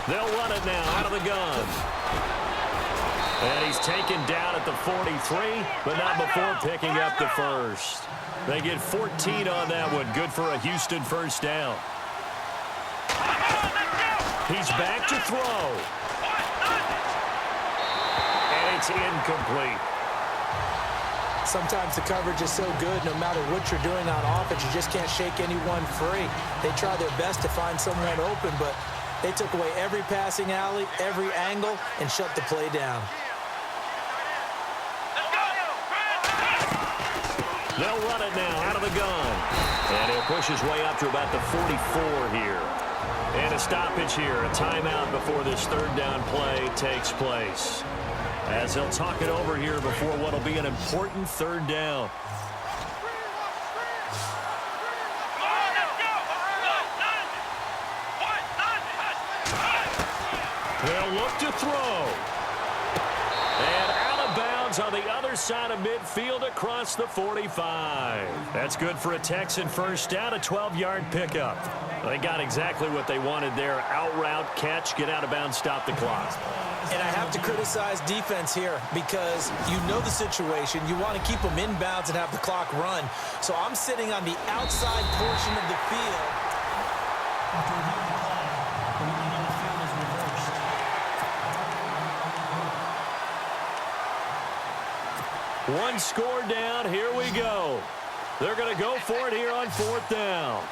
They'll run it now out of the gun. And he's taken down at the 43, but not before picking up the first. They get 14 on that one. Good for a Houston first down. He's back to throw. And it's incomplete. Sometimes the coverage is so good, no matter what you're doing on offense, you just can't shake anyone free. They try their best to find someone open, but they took away every passing alley, every angle, and shut the play down. They'll run it now out of the gun. And he'll push his way up to about the 44 here. And a stoppage here, a timeout before this third down play takes place. As they'll talk it over here before what will be an important third down. They'll look to throw. And out of bounds on the other side of midfield across the 45. That's good for a Texan first down, a 12-yard pickup. They got exactly what they wanted there. Out route, catch, get out of bounds, stop the clock. And I have to criticize defense here because you know the situation. You want to keep them inbounds and have the clock run. So I'm sitting on the outside portion of the field. One score down. Here we go. They're going to go for it here on fourth down.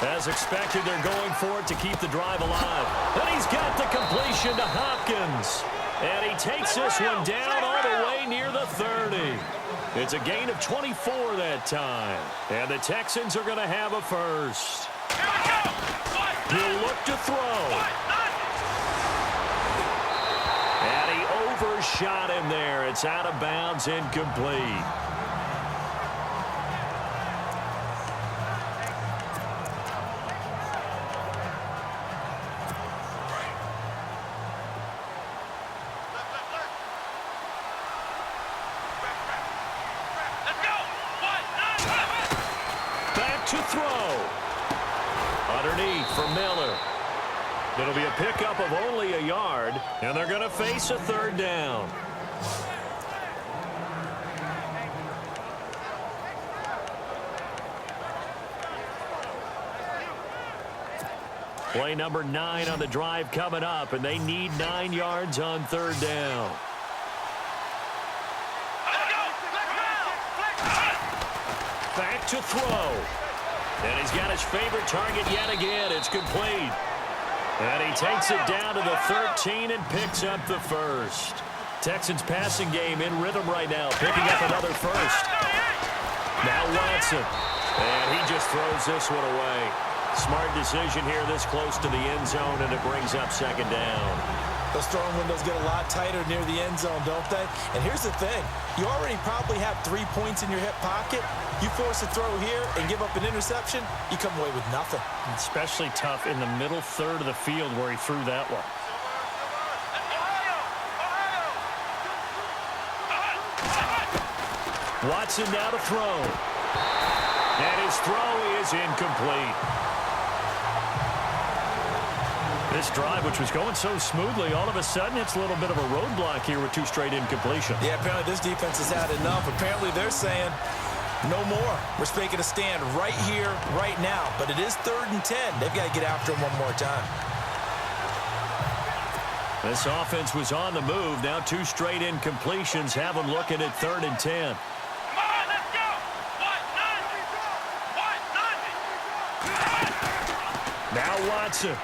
As expected, they're going for it to keep the drive alive. And he's got the completion to Hopkins. And he takes this one down all the way near the 30. It's a gain of 24 that time. And the Texans are going to have a first. He'll look to throw. And he overshot him there. It's out of bounds, incomplete. To throw. Underneath for Miller. It'll be a pickup of only a yard, and they're going to face a third down. Play number 9 on the drive coming up, and they need 9 yards on third down. Back to throw. And he's got his favorite target yet again. It's complete. And he takes it down to the 13 and picks up the first. Texans passing game in rhythm right now, picking up another first. Now Watson. And he just throws this one away. Smart decision here this close to the end zone, and it brings up second down. Those throwing windows get a lot tighter near the end zone, don't they? And here's the thing. You already probably have 3 points in your hip pocket. You force a throw here and give up an interception, you come away with nothing. Especially tough in the middle third of the field where he threw that one. Watson now to throw. And his throw is incomplete. This drive, which was going so smoothly, all of a sudden it's a little bit of a roadblock here with 2 straight incompletions. Yeah, apparently this defense has had enough. Apparently they're saying no more. We're making a stand right here, right now. But it is 3rd and 10. They've got to get after him one more time. This offense was on the move. Now 2 straight incompletions have them looking at 3rd and 10. Now Watson.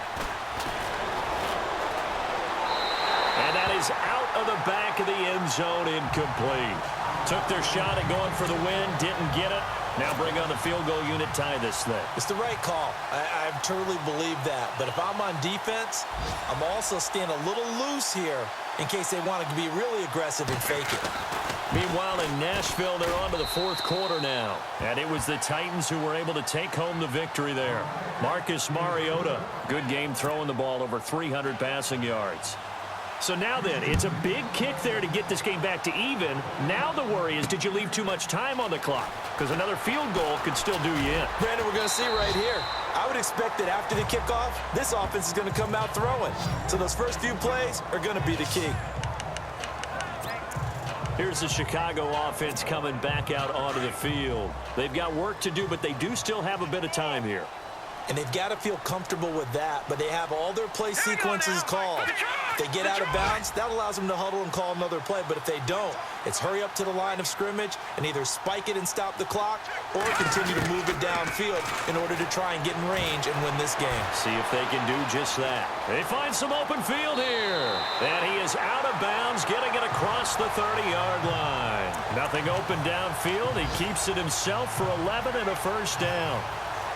And that is out of the back of the end zone, incomplete. Took their shot at going for the win, didn't get it. Now bring on the field goal unit, tie this thing. It's the right call. I truly believe that. But if I'm on defense, I'm also staying a little loose here in case they want to be really aggressive and fake it. Meanwhile, in Nashville, they're on to the 4th quarter now. And it was the Titans who were able to take home the victory there. Marcus Mariota, good game throwing the ball, over 300 passing yards. So now then, it's a big kick there to get this game back to even. Now the worry is, did you leave too much time on the clock? Because another field goal could still do you in. Brandon, we're going to see right here. I would expect that after the kickoff, this offense is going to come out throwing. So those first few plays are going to be the key. Here's the Chicago offense coming back out onto the field. They've got work to do, but they do still have a bit of time here. And they've got to feel comfortable with that, but they have all their play sequences called. If they get out of bounds, that allows them to huddle and call another play, but if they don't, it's hurry up to the line of scrimmage and either spike it and stop the clock or continue to move it downfield in order to try and get in range and win this game. See if they can do just that. They find some open field here. And he is out of bounds, getting it across the 30-yard line. Nothing open downfield. He keeps it himself for 11 and a first down.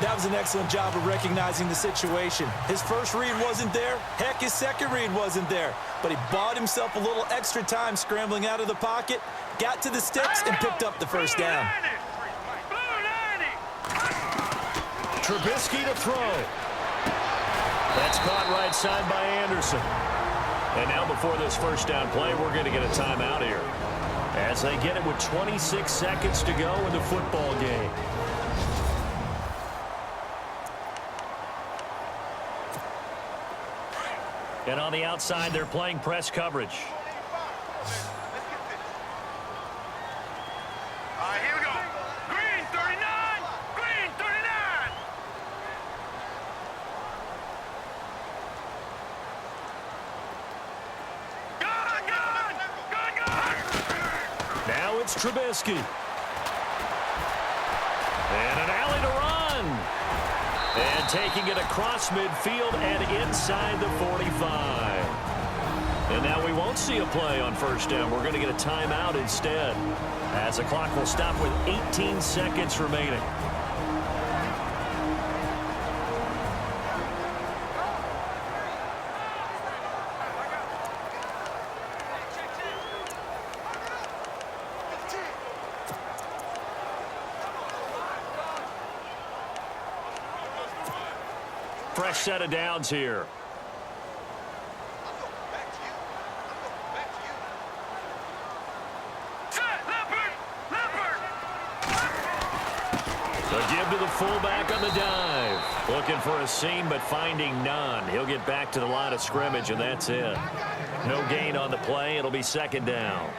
That was an excellent job of recognizing the situation. His first read wasn't there. Heck, his second read wasn't there. But he bought himself a little extra time scrambling out of the pocket, got to the sticks, and picked up the first down. Trubisky to throw. That's caught right side by Anderson. And now before this first down play, we're going to get a timeout here, as they get it with 26 seconds to go in the football game. And on the outside, they're playing press coverage. All right, here we go. Green 39. Green 39. Gun. Now it's Trubisky. And an alley to run. And taking it across midfield and inside the 45. And now we won't see a play on first down. We're going to get a timeout instead, as the clock will stop with 18 seconds remaining. Fresh set of downs here. The give to the fullback on the dive. Looking for a seam, but finding none. He'll get back to the line of scrimmage, and that's it. No gain on the play. It'll be second down.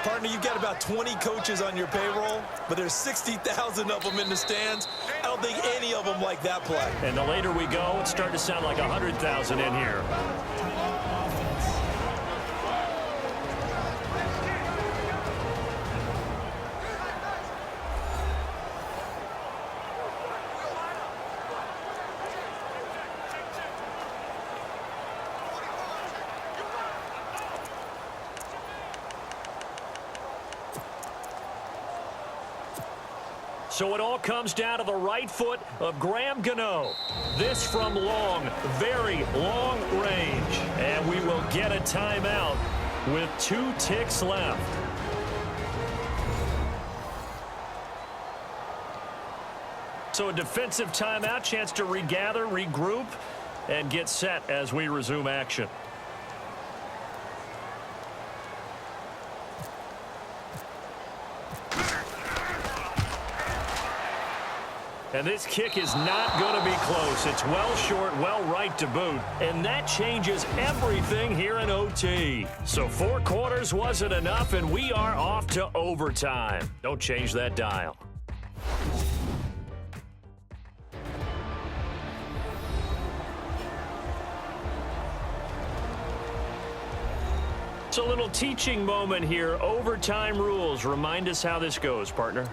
Partner, you've got about 20 coaches on your payroll, but there's 60,000 of them in the stands. I don't think any of them like that play. And the later we go, it's starting to sound like 100,000 in here. So it all comes down to the right foot of Graham Gano. This from long, very long range. And we will get a timeout with 2 ticks left. So a defensive timeout, chance to regather, regroup, and get set as we resume action. And this kick is not going to be close. It's well short, well right to boot. And that changes everything here in OT. So 4 quarters wasn't enough, and we are off to overtime. Don't change that dial. So a little teaching moment here. Overtime rules. Remind us how this goes, partner.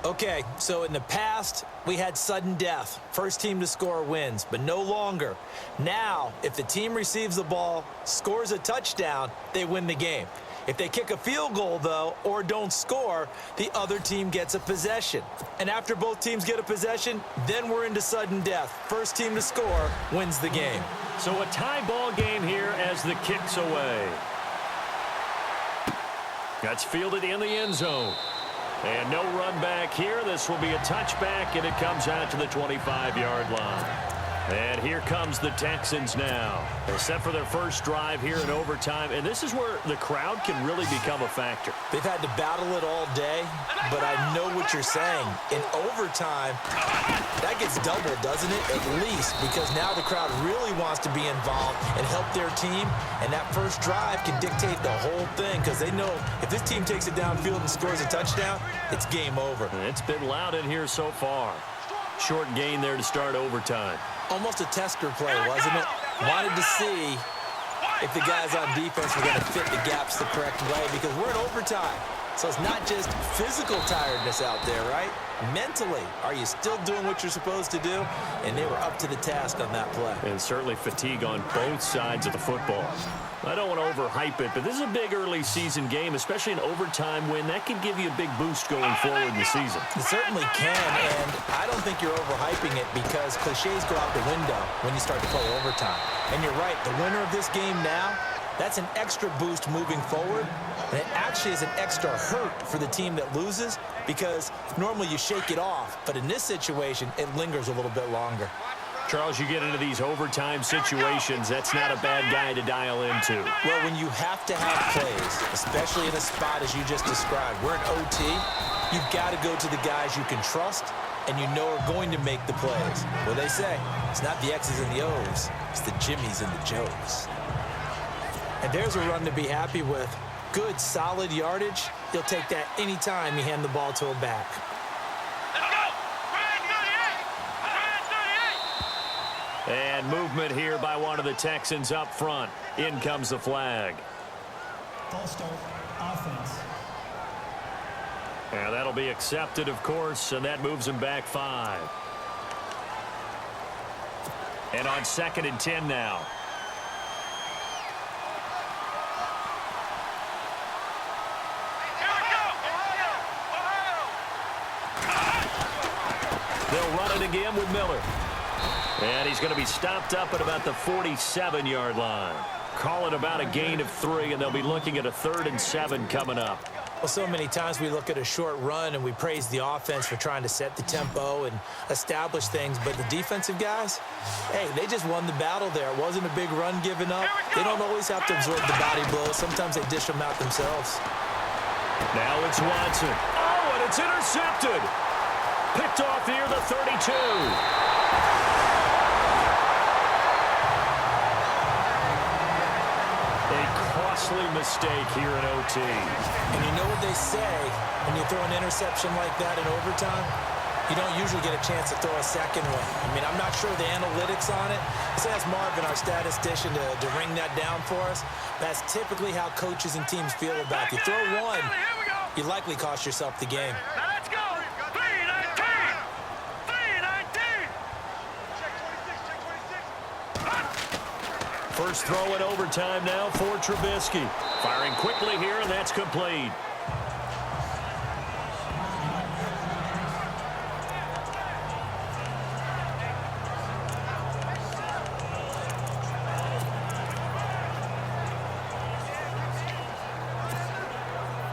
Okay, so in the past, we had sudden death. First team to score wins, but no longer. Now, if the team receives the ball, scores a touchdown, they win the game. If they kick a field goal, though, or don't score, the other team gets a possession. And after both teams get a possession, then we're into sudden death. First team to score wins the game. So a tie ball game here as the kick's away. That's fielded in the end zone. And no run back here. This will be a touchback, and it comes out to the 25-yard line. And here comes the Texans now. They're set for their first drive here in overtime, and this is where the crowd can really become a factor. They've had to battle it all day, but I know what you're saying. In overtime, that gets doubled, doesn't it? At least, because now the crowd really wants to be involved and help their team, and that first drive can dictate the whole thing because they know if this team takes it downfield and scores a touchdown, it's game over. It's been loud in here so far. Short gain there to start overtime. Almost a tester play, wasn't it? Wanted to see if the guys on defense were going to fit the gaps the correct way because we're in overtime. So it's not just physical tiredness out there, right? Mentally, are you still doing what you're supposed to do? And they were up to the task on that play. And certainly fatigue on both sides of the football. I don't want to overhype it, but this is a big early season game, especially an overtime win. That can give you a big boost going forward in the season. It certainly can, and I don't think you're overhyping it because cliches go out the window when you start to play overtime. And you're right, the winner of this game now, that's an extra boost moving forward, and it actually is an extra hurt for the team that loses because normally you shake it off, but in this situation, it lingers a little bit longer. Charles, you get into these overtime situations, that's not a bad guy to dial into. Well, when you have to have plays, especially in a spot as you just described, we're in OT, you've got to go to the guys you can trust and you know are going to make the plays. Well, they say, it's not the X's and the O's, it's the Jimmies and the Joes. And there's a run to be happy with. Good, solid yardage. He'll take that anytime you hand the ball to a back. And movement here by one of the Texans up front. In comes the flag. False start, offense. And that'll be accepted, of course, and that moves him back 5. And on 2nd and 10 now. They'll run it again with Miller. And he's going to be stopped up at about the 47-yard line. Call it about a gain of 3, and they'll be looking at a 3rd and 7 coming up. Well, so many times we look at a short run and we praise the offense for trying to set the tempo and establish things, but the defensive guys, hey, they just won the battle there. It wasn't a big run given up. They don't always have to absorb the body blows. Sometimes they dish them out themselves. Now it's Watson. Oh, and it's intercepted. Picked off here, the 32. Costly mistake here in OT. And you know what they say, when you throw an interception like that in overtime, you don't usually get a chance to throw a second one. I mean, I'm not sure the analytics on it. Let's ask Marvin, our statistician, to ring that down for us. That's typically how coaches and teams feel about it. If you throw one, you likely cost yourself the game. Now let's go. 3-19. 3-19. Check 26. First throw in overtime now for Trubisky. Firing quickly here, and that's complete.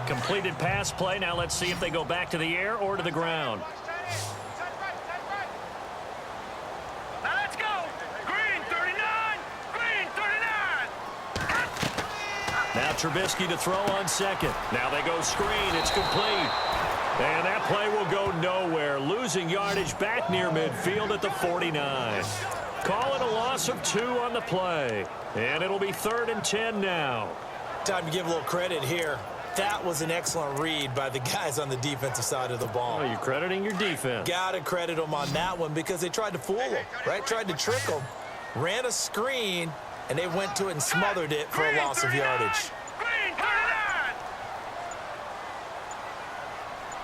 Completed pass play. Now let's see if they go back to the air or to the ground. Now let's go. Green 39. Green 39. Now Trubisky to throw on 2nd. Now they go screen. It's complete. And that play will go nowhere. Losing yardage back near midfield at the 49. Call it a loss of 2 on the play. And it'll be 3rd and 10 now. Time to give a little credit here. That was an excellent read by the guys on the defensive side of the ball. Oh, you're crediting your defense. Got to credit them on that one because they tried to fool them, right? Tried to trick them. Ran a screen, and they went to it and smothered it for a loss of yardage. Green 39.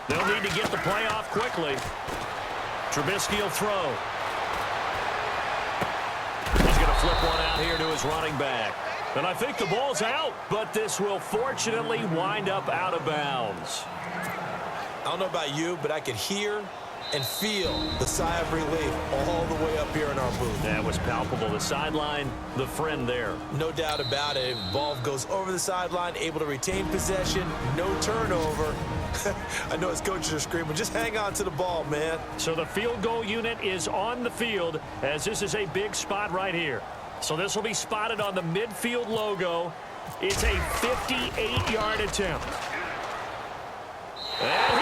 They'll need to get the play off quickly. Trubisky will throw. He's going to flip one out here to his running back. And I think the ball's out, but this will fortunately wind up out of bounds. I don't know about you, but I could hear and feel the sigh of relief all the way up here in our booth. That was palpable. The sideline, the friend there. No doubt about it. Ball goes over the sideline, able to retain possession, no turnover. I know his coaches are screaming, just hang on to the ball, man. So the field goal unit is on the field as this is a big spot right here. So this will be spotted on the midfield logo. It's a 58-yard attempt. And